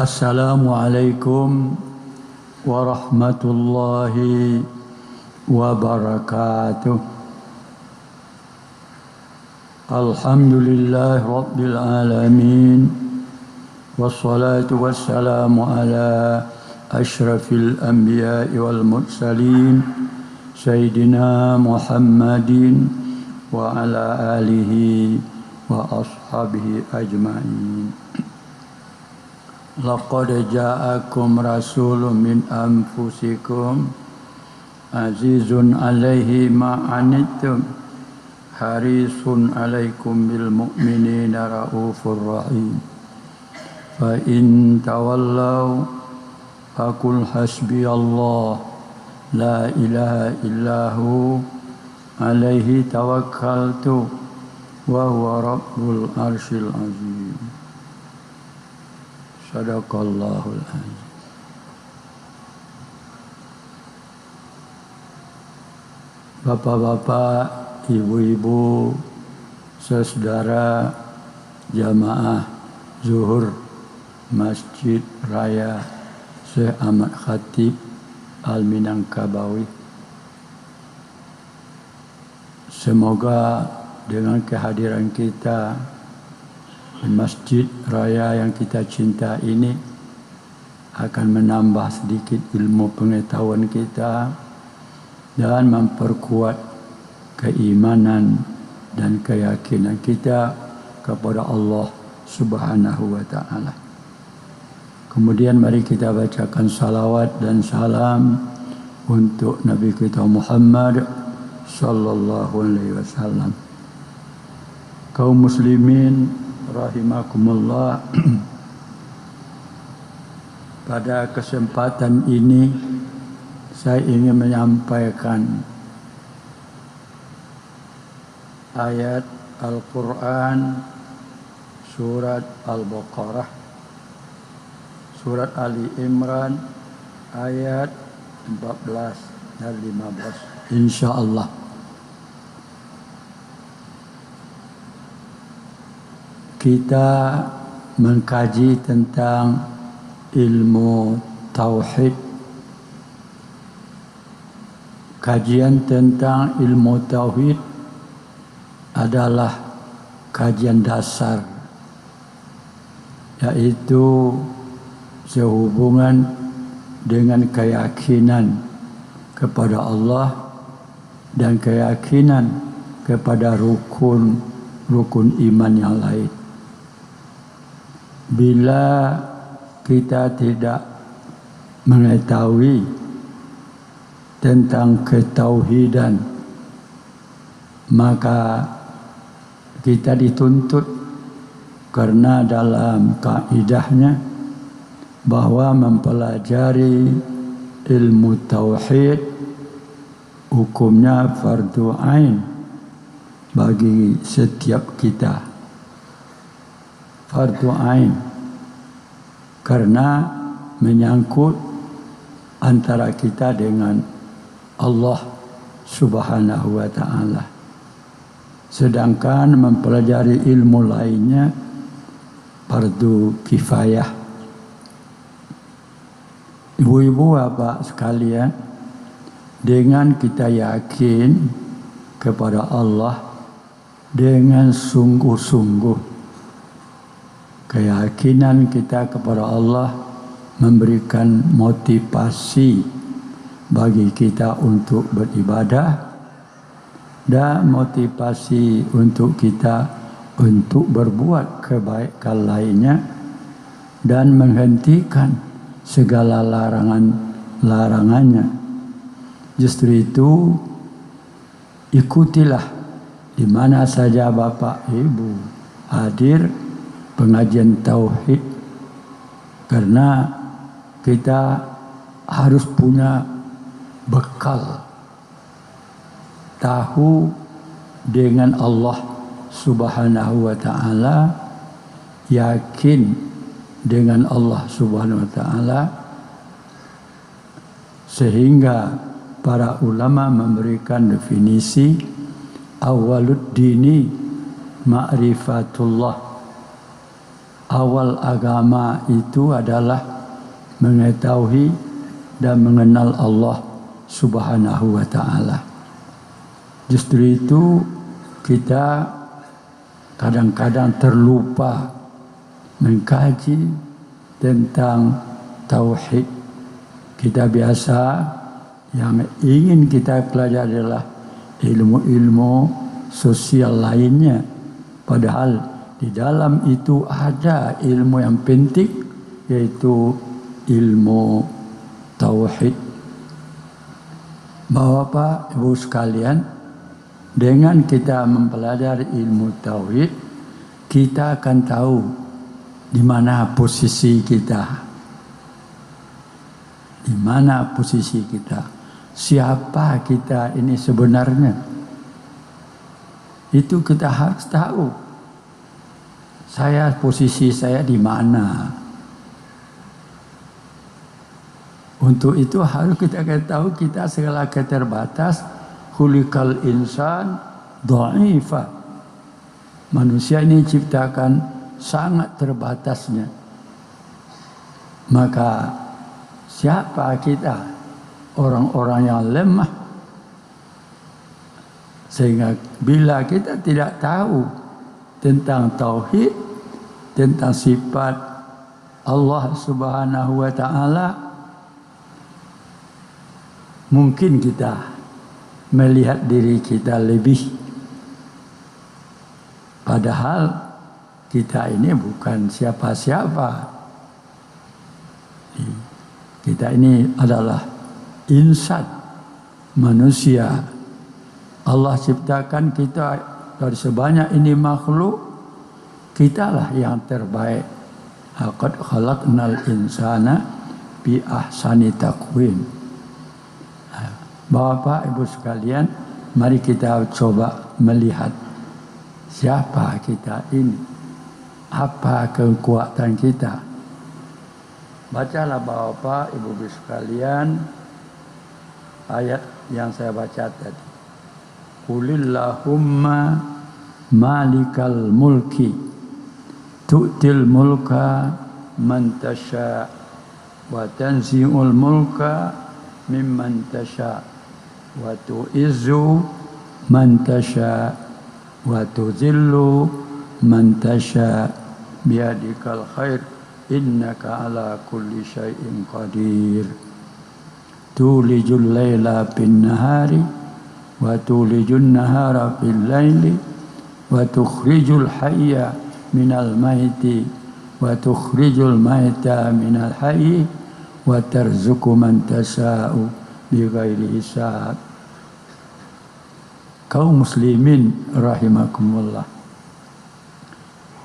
Assalamualaikum warahmatullahi wabarakatuh. Alhamdulillah rabbil alamin. Wassalatu wassalamu ala ashrafil anbiya'i wal mursalin Sayyidina Muhammadin wa ala alihi wa ashabihi ajma'in. Laqad ja'akum rasulun min anfusikum azizun alaihi ma'anittum harisun alaikum bil mu'minina raufur rahim. Fa in tawallaw faqul hasbiyallah la ilaha illahu alaihi tawakkaltu wa huwa rabbul arsyil azim. Sadaqallahul azim. Bapak-bapak, ibu-ibu, saudara jamaah zuhur Masjid Raya Syekh Ahmad Khatib Al-Minangkabawi. Semoga dengan kehadiran kita di Masjid Raya yang kita cinta ini akan menambah sedikit ilmu pengetahuan kita dan memperkuat keimanan dan keyakinan kita kepada Allah Subhanahu wa ta'ala. Kemudian mari kita bacakan salawat dan salam untuk Nabi kita Muhammad sallallahu alaihi wasallam. Kaum muslimin rahimakumullah, pada kesempatan ini saya ingin menyampaikan ayat Al-Quran surat Al-Baqarah, surat Ali Imran ayat 14 dan 15 insyaallah. Kita mengkaji tentang ilmu tauhid. Kajian tentang ilmu tauhid adalah kajian dasar, yaitu sehubungan dengan keyakinan kepada Allah dan keyakinan kepada rukun iman yang lain. Bila kita tidak mengetahui tentang ketauhidan, maka kita dituntut, karena dalam kaidahnya bahwa mempelajari ilmu tauhid hukumnya fardu ain bagi setiap kita. Fardu ain karena menyangkut antara kita dengan Allah Subhanahu wa ta'ala. Sedangkan mempelajari ilmu lainnya fardu kifayah. Ibu-ibu, bapak sekalian, dengan kita yakin kepada Allah dengan sungguh-sungguh, keyakinan kita kepada Allah memberikan motivasi bagi kita untuk beribadah dan motivasi untuk kita untuk berbuat kebaikan lainnya dan menghentikan segala larangannya. Justru itu, ikutilah di mana saja bapak ibu hadir pengajian tauhid, karena kita harus punya bekal tahu dengan Allah Subhanahu wa ta'ala, yakin dengan Allah Subhanahu wa ta'ala, sehingga para ulama memberikan definisi awalud dini ma'rifatullah. awal agama itu adalah mengetahui dan mengenal Allah Subhanahu wa ta'ala. Justru itu kita kadang-kadang terlupa mengkaji tentang tauhid. Kita biasa yang ingin kita pelajari adalah ilmu-ilmu sosial lainnya. Padahal di dalam itu ada ilmu yang penting, yaitu ilmu tauhid. Bapak, Ibu sekalian, dengan kita mempelajari ilmu tauhid, kita akan tahu di mana posisi kita. Di mana posisi kita? Siapa kita ini sebenarnya? Itu kita harus tahu. Posisi saya di mana? Untuk itu harus kita tahu kita segala keterbatas. Khuliqal insan dha'ifa. Manusia ini diciptakan sangat terbatasnya. Maka siapa kita? Orang-orang yang lemah. Sehingga bila kita tidak tahu tentang tauhid, tentang sifat Allah Subhanahu wa ta'ala, mungkin kita melihat diri kita lebih. Padahal kita ini bukan siapa-siapa. Kita ini adalah insan, manusia. Allah ciptakan kita dari sebanyak ini makhluk, kitalah yang terbaik. Laqad khalaqnal insana bi ahsani taqwim. Bapak, Ibu sekalian, mari kita coba melihat siapa kita ini, apa kekuatan kita. Bacalah Bapak, Ibu sekalian, ayat yang saya baca tadi. Qulillahumma malikal mulki tu'til mulka man tasha wa tanzi'ul mulka mimman tasha wa tu'izzu man tasha wa tuzillu man tasha biyadikal khair innaka ala kulli syai'in qadir. Tulijul laila bin nahari wa tulijun nahara fil laili wa tukhrijul hayya minal maiti wa tukhrijul maita minal hayyi wa tarzuqu man tasa'u bighairi hisab. Kaum muslimin rahimakumullah.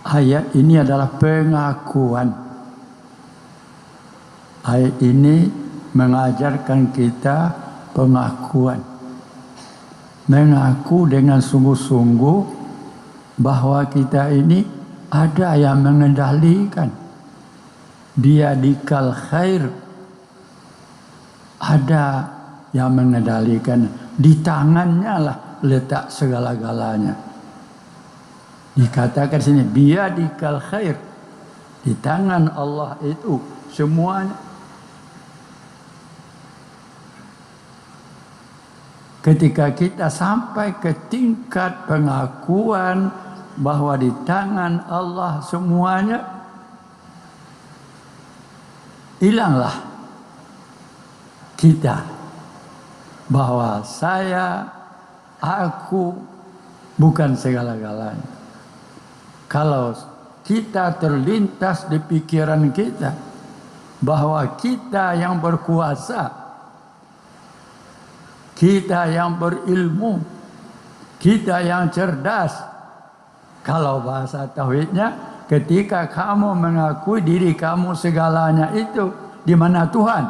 Ayat ini adalah pengakuan. Ayat ini mengajarkan kita pengakuan. Mengaku dengan sungguh-sungguh bahwa kita ini ada yang mengendalikan. Biyadikal khair. Ada yang mengendalikan. Di tangannya lah letak segala-galanya. Dikatakan sini biyadikal khair. Di tangan Allah itu semuanya. Ketika kita sampai ke tingkat pengakuan bahwa di tangan Allah semuanya, hilanglah kita bahwa aku bukan segala-galanya. Kalau kita terlintas di pikiran kita bahwa kita yang berkuasa, kita yang berilmu, kita yang cerdas. Kalau bahasa tauhidnya, ketika kamu mengakui diri kamu segalanya itu, di mana Tuhan?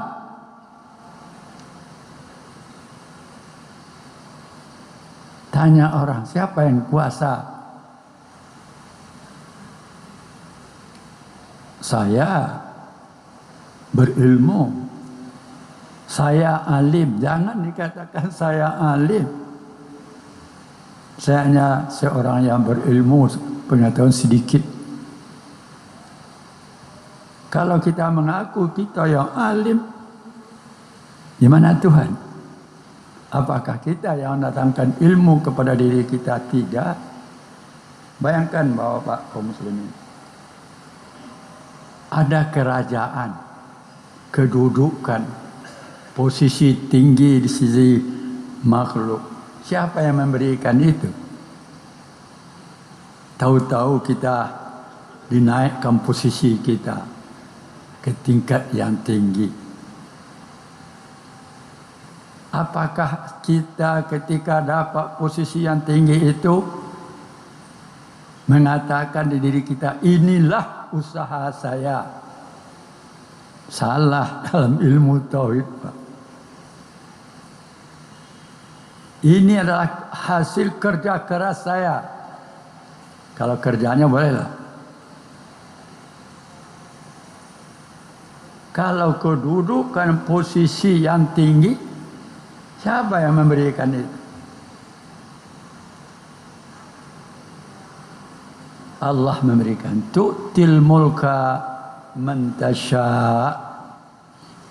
Tanya orang, siapa yang kuasa? Saya berilmu. Saya alim. Jangan dikatakan saya alim. Saya hanya seorang yang berilmu, pengetahuan sedikit. Kalau kita mengaku kita yang alim, di mana Tuhan? Apakah kita yang datangkan ilmu kepada diri kita? Tidak. Bayangkan Bapak kaum muslimin. Ada kerajaan, kedudukan, posisi tinggi di sisi makhluk. Siapa yang memberikan itu? Tahu-tahu kita dinaikkan posisi kita ke tingkat yang tinggi. Apakah kita ketika dapat posisi yang tinggi itu mengatakan di diri kita, inilah usaha saya? Salah dalam ilmu tauhid, Pak. Ini adalah hasil kerja keras saya. Kalau kerjanya bolehlah. Kalau kedudukan posisi yang tinggi, siapa yang memberikan itu? Allah memberikan. Tu'til mulka man tasya.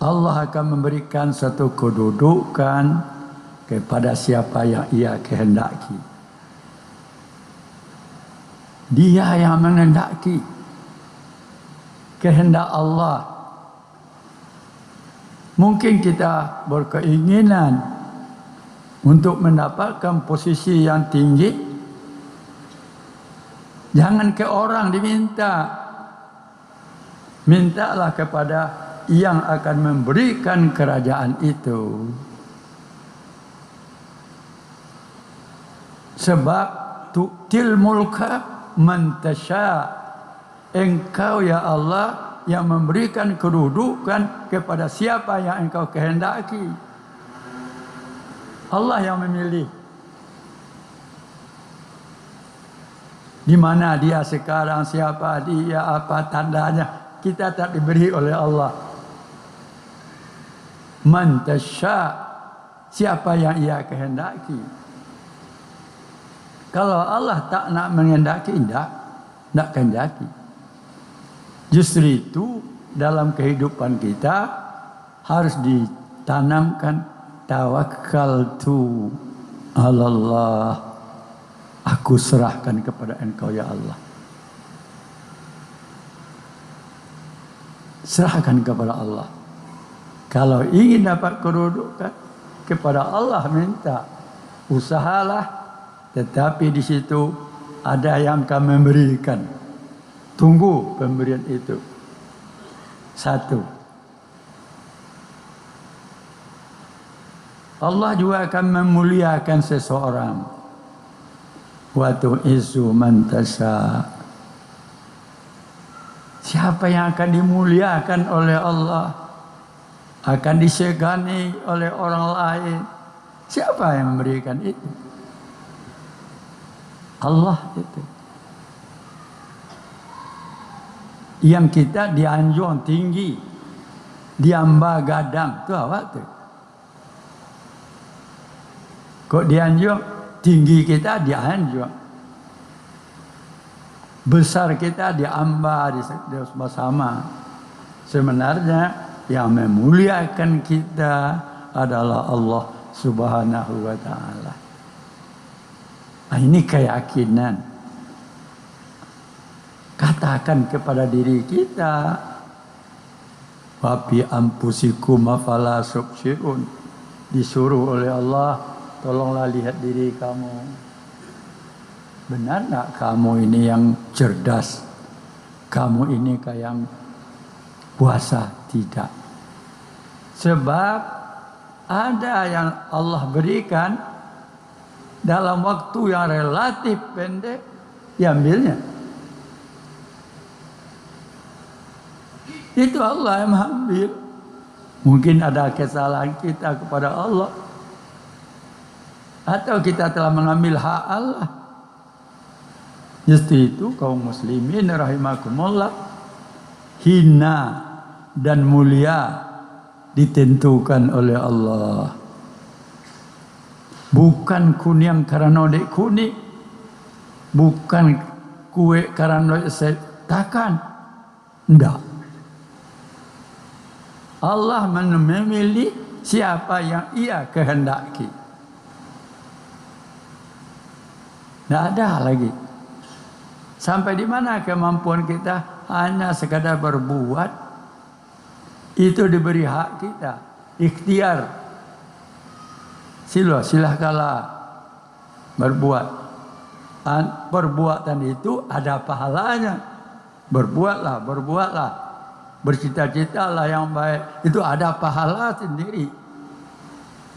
Allah akan memberikan satu kedudukan kepada siapa yang ia kehendaki. Dia yang menghendaki. Kehendak Allah. Mungkin kita berkeinginan untuk mendapatkan posisi yang tinggi. Jangan ke orang diminta. Mintalah kepada yang akan memberikan kerajaan itu. Sebab tu'til mulka man tasya. Engkau ya Allah yang memberikan kedudukan kepada siapa yang engkau kehendaki. Allah yang memilih. Di mana dia sekarang, siapa dia, apa tandanya, kita tak diberi oleh Allah. Man tasya, siapa yang ia kehendaki. Kalau Allah tak nak menghendaki, tidak kehendaki. Justru itu dalam kehidupan kita harus ditanamkan tawakkaltu 'alallah. Aku serahkan kepada Engkau ya Allah. Serahkan kepada Allah. Kalau ingin dapat kedudukan, kepada Allah minta. Usahalah, tetapi di situ ada yang akan memberikan. Tunggu pemberian itu. Satu. Allah juga akan memuliakan seseorang. Wa tu'izzu man tasya. Siapa yang akan dimuliakan oleh Allah, akan disegani oleh orang lain. Siapa yang memberikan itu? Allah itu. Yang kita dianjung tinggi, diamba gadang, itu apa tuh? Kok dianjung tinggi kita dianjung, besar kita diamba bersama. Sebenarnya yang memuliakan kita adalah Allah Subhanahu wa Ta'ala. Nah, ini keyakinan. Katakan kepada diri kita, wa bi anfusikum afala tubsirun. Disuruh oleh Allah, tolonglah lihat diri kamu. Benar tak kamu ini yang cerdas? Kamu ini kayak yang puasa? Tidak. Sebab ada yang Allah berikan dalam waktu yang relatif pendek, diambilnya. Itu Allah yang mengambil. Mungkin ada kesalahan kita kepada Allah, atau kita telah mengambil hak Allah. Justru itu kaum muslimin rahimakumullah, hina dan mulia ditentukan oleh Allah. Bukan kuning karena dek kuning, bukan kue karena dek takkan. Enggak. Allah memilih siapa yang Ia kehendaki. Tidak ada lagi. Sampai di mana kemampuan kita hanya sekadar berbuat, itu diberi hak kita, ikhtiar. Silahkanlah berbuat. Perbuatan itu ada pahalanya. Berbuatlah. Bercita-citalah yang baik. Itu ada pahala sendiri.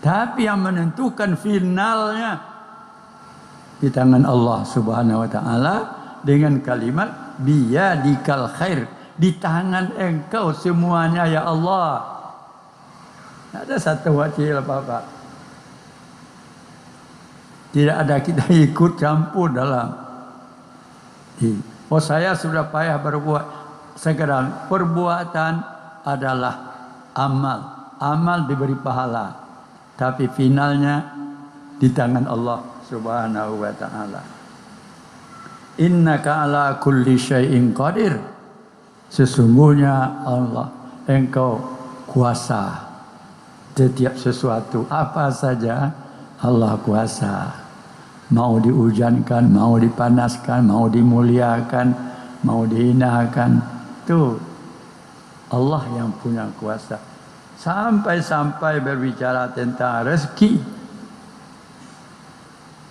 Tapi yang menentukan finalnya di tangan Allah Subhanahu wa taala dengan kalimat biyadikal khair. Di tangan Engkau semuanya ya Allah. Tidak ada satu wajib apa-apa. Tidak ada kita ikut campur dalam. Oh saya sudah payah berbuat. Sekarang perbuatan adalah amal. Amal diberi pahala. Tapi finalnya di tangan Allah Subhanahu wa ta'ala. Innaka ala kulli syai'in qadir. Sesungguhnya Allah, Engkau kuasa setiap sesuatu. Apa saja Allah kuasa. Mau dihujankan, mau dipanaskan, mau dimuliakan, mau dihinakan. Itu Allah yang punya kuasa. Sampai-sampai berbicara tentang rezeki.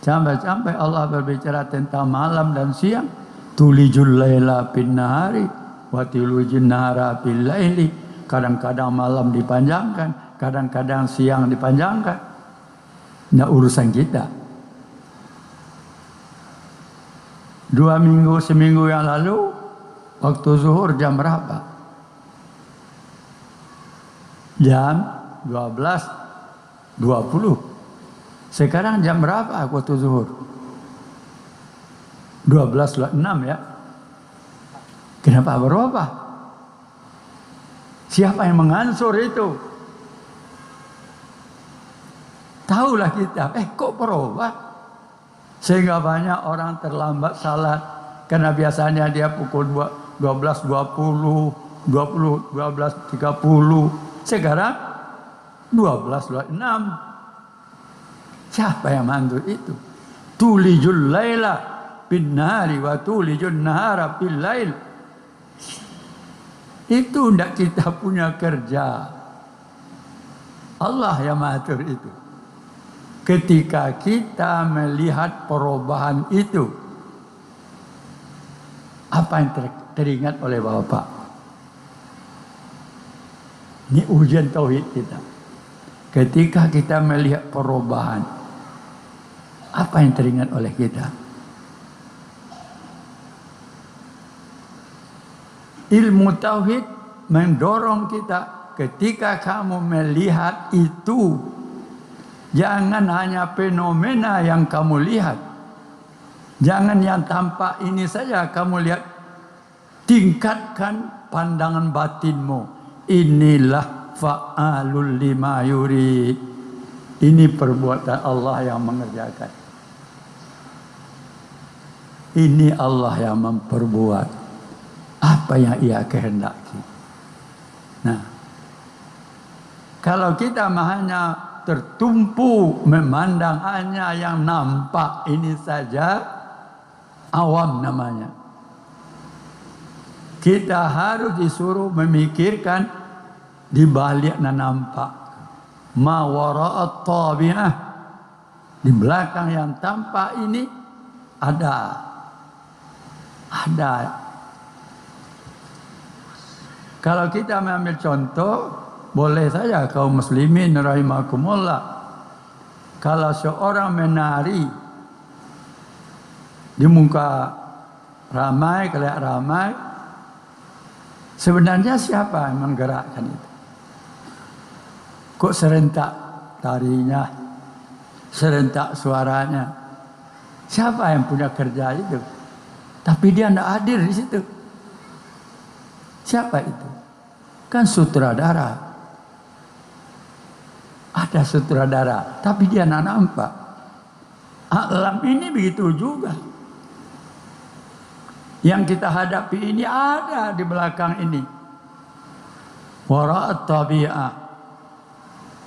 Sampai-sampai Allah berbicara tentang malam dan siang. Tulijul laila bin nahari wa tulijul nahara bil laili. Kadang-kadang malam dipanjangkan, kadang-kadang siang dipanjangkan. Nah urusan kita. 2 seminggu yang lalu waktu zuhur jam berapa? Jam 12.20. Sekarang jam berapa waktu zuhur? 12.06 ya. Kenapa berubah? Siapa yang mengansur itu? Tahulah kita, kok berubah? Sehingga banyak orang terlambat salat. Karena biasanya dia pukul 12.20, 12.30. Sekarang 12.06. Siapa yang mandur itu? Tulijul laila bin nahari wa tulijul nahara bil lail. Itu tidak kita punya kerja. Allah yang mengatur itu. Ketika kita melihat perubahan itu, apa yang teringat oleh Bapak? Ini ujian tauhid kita. Ketika kita melihat perubahan, apa yang teringat oleh kita? Ilmu tauhid mendorong kita ketika kamu melihat itu, jangan hanya fenomena yang kamu lihat. Jangan yang tampak ini saja kamu lihat. Tingkatkan pandangan batinmu. Inilah fa'alul lima yurid. Ini perbuatan Allah yang mengerjakan. Ini Allah yang memperbuat apa yang Ia kehendaki. Nah, kalau kita hanya tertumpu memandang hanya yang nampak ini saja, awam namanya. Kita harus disuruh memikirkan di balik yang nampak. Ma wara'at tabi'ah. Di belakang yang tampak ini ada. Kalau kita mengambil contoh, boleh saja kaum muslimin rahimakumullah. Kalau seorang menari di muka ramai, kelihatan ramai, sebenarnya siapa yang menggerakkan itu? Kok serentak tarinya, serentak suaranya? Siapa yang punya kerja itu? Tapi dia tidak hadir di situ. Siapa itu? Kan sutradara. Ada sutradara, tapi dia tidak nampak. Alam ini begitu juga. Yang kita hadapi ini ada di belakang ini. Wara'at tabi'ah.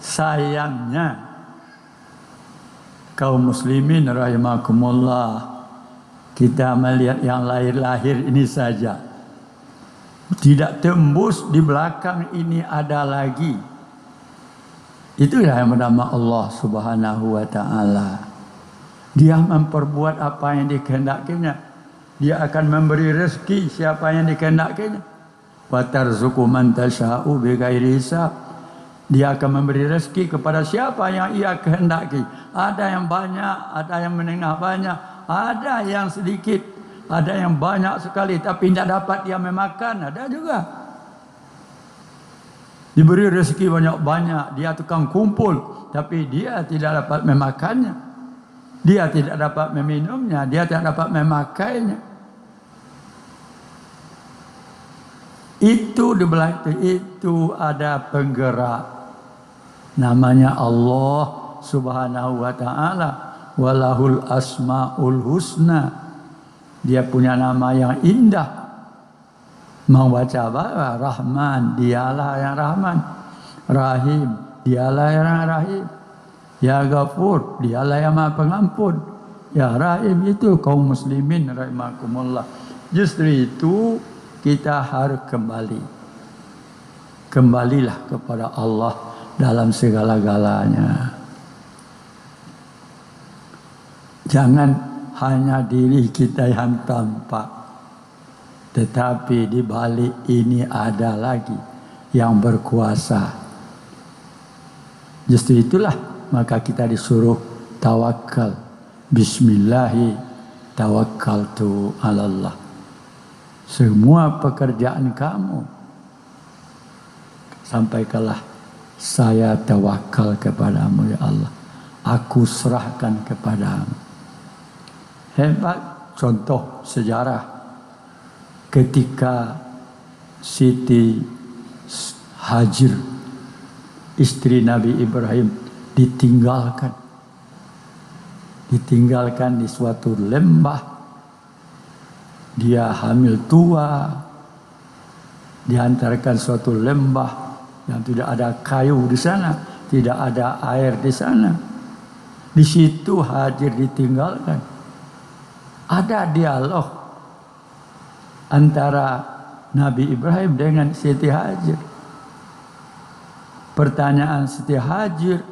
Sayangnya kaum muslimin rahimakumullah, kita melihat yang lahir-lahir ini saja. Tidak tembus di belakang ini ada lagi. Itulah yang bernama Allah Subhanahu wa ta'ala. Dia memperbuat apa yang dikehendakinya. Dia akan memberi rezeki siapa yang dikehendakinya. Wa tarzuqu man tasya'u bighairi hisab. Dia akan memberi rezeki kepada siapa yang ia kehendaki. Ada yang banyak, ada yang menengah banyak, ada yang sedikit, ada yang banyak sekali tapi tidak dapat dia memakan, ada juga. Diberi rezeki banyak-banyak, dia tukang kumpul tapi dia tidak dapat memakannya. Dia tidak dapat meminumnya, dia tidak dapat memakainya. Itu di belakang itu ada penggerak namanya Allah Subhanahu wa ta'ala. Walahul asmaul husna. Dia punya nama yang indah. Mau baca apa? Rahman, dialah yang Rahman. Rahim, dialah yang Rahim. Ya Ghafur, dialah yang Maha Pengampun. Ya Rahim, itu kaum muslimin rahimakumullah. Justru itu kita harus kembali. Kembalilah kepada Allah dalam segala-galanya. Jangan hanya diri kita yang tampak, tetapi di balik ini ada lagi yang berkuasa. Justru itulah maka kita disuruh tawakal. Bismillahi tawakkaltu 'alallah. Semua pekerjaan kamu sampaikanlah, saya tawakal kepadamu ya Allah. Aku serahkan kepadamu. Hebat contoh sejarah ketika Siti Hajar, istri Nabi Ibrahim, ditinggalkan di suatu lembah. Dia hamil tua, diantarkan suatu lembah yang tidak ada kayu di sana, tidak ada air di sana. Di situ Hajar ditinggalkan. Ada dialog antara Nabi Ibrahim dengan Siti Hajar. Pertanyaan Siti Hajar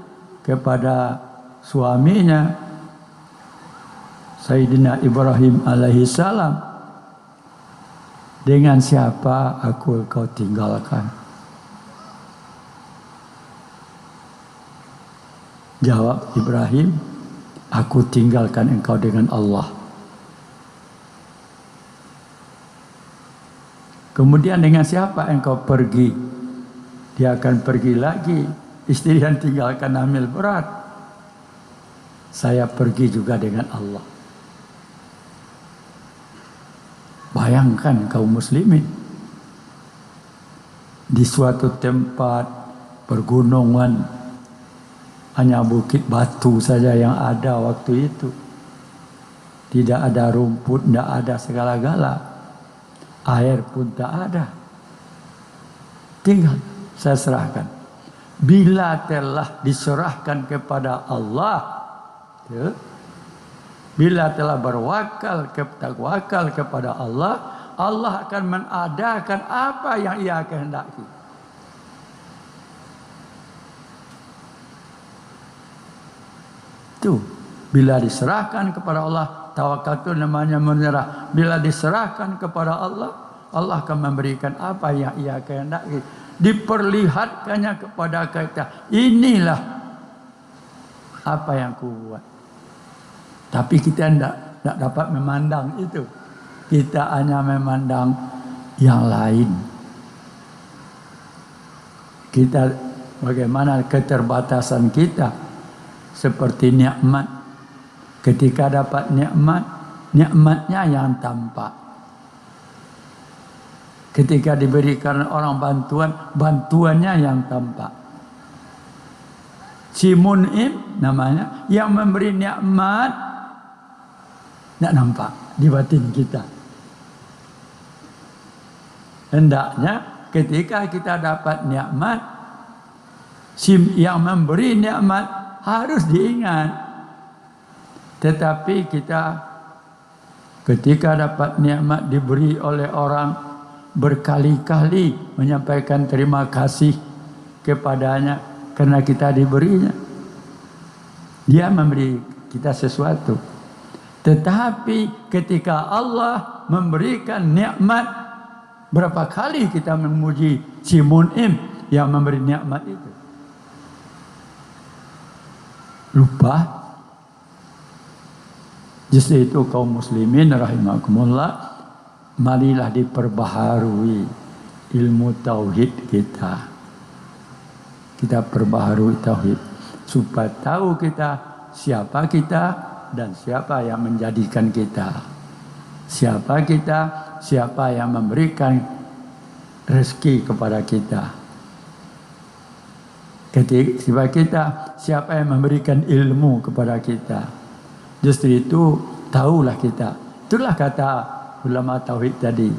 kepada suaminya Sayyidina Ibrahim alaihissalam, dengan siapa aku kau tinggalkan? Jawab Ibrahim, aku tinggalkan engkau dengan Allah. Kemudian dengan siapa engkau pergi? Dia akan pergi lagi. Istri yang tinggalkan hamil berat. Saya pergi juga dengan Allah. Bayangkan kaum muslimin, di suatu tempat pergunungan, hanya bukit batu saja yang ada waktu itu. Tidak ada rumput, tidak ada segala-gala. Air pun tak ada. Tinggal saya serahkan. Bila telah diserahkan kepada Allah, ya, bila telah berwakal kepada Allah, Allah akan mengadakan apa yang Ia kehendaki. Itu bila diserahkan kepada Allah, tawakal itu namanya menyerah. Bila diserahkan kepada Allah, Allah akan memberikan apa yang Ia kehendaki. Diperlihatkannya kepada kita, inilah apa yang ku buat. Tapi kita tidak dapat memandang itu. Kita hanya memandang yang lain. Kita bagaimana keterbatasan kita. Seperti nikmat. Ketika dapat nikmat, nikmatnya yang tampak. Ketika diberikan orang bantuan, bantuannya yang tampak. Si Mun'im namanya, yang memberi nikmat, tidak nampak di batin kita. Hendaknya ketika kita dapat nikmat, yang memberi nikmat harus diingat. Tetapi kita ketika dapat nikmat diberi oleh orang, berkali-kali menyampaikan terima kasih kepadanya karena kita diberinya. Dia memberi kita sesuatu. Tetapi ketika Allah memberikan nikmat, berapa kali kita memuji si Mun'im yang memberi nikmat itu? Lupa. Justru itu kaum muslimin rahimakumullah, marilah diperbaharui ilmu tauhid kita. Kita perbaharui tauhid supaya tahu kita siapa kita dan siapa yang menjadikan kita. Siapa kita, siapa yang memberikan rezeki kepada kita. Ketika kita, siapa yang memberikan ilmu kepada kita. Justru itu tahulah kita. Itulah kata ulama tauhid tadi.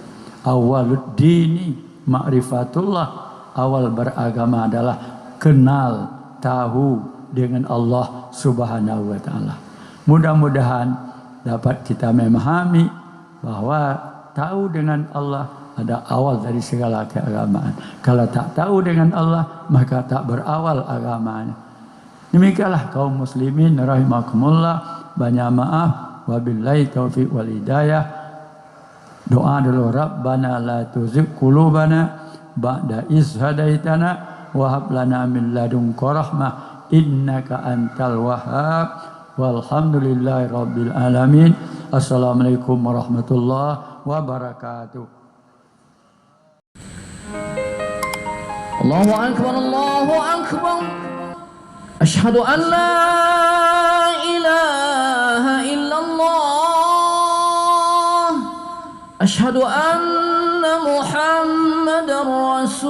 Awalud dini ma'rifatullah. Awal beragama adalah kenal, tahu dengan Allah Subhanahu wa taala. Mudah-mudahan dapat kita memahami bahwa tahu dengan Allah ada awal dari segala keagamaan. Kalau tak tahu dengan Allah, maka tak berawal agamanya. Demikianlah kaum muslimin rahimakumullah. Banyak maaf. Wabillahi taufiq wal hidayah. Doa dulu. Rabbana la tuzigh qulubana ba'da iz hadaitana wa hab lana min ladunka rahmah innaka antal wahhab. Walhamdulillahi rabbil alamin. Assalamualaikum warahmatullahi wabarakatuh. Allahu akbar, Allahu akbar. Asyhadu an la ilaha illallah. Asyhadu anna Muhammadar Rasulullah.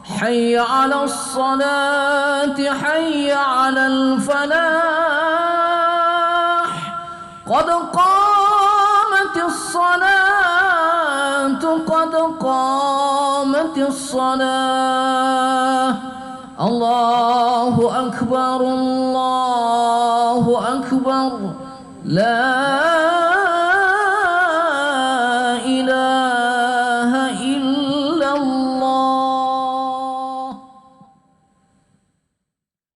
Hayya 'alas salati, hayya 'alal falah. Qad qamatis salat, قد قامت الصلاة. الله أكبر، الله أكبر. لا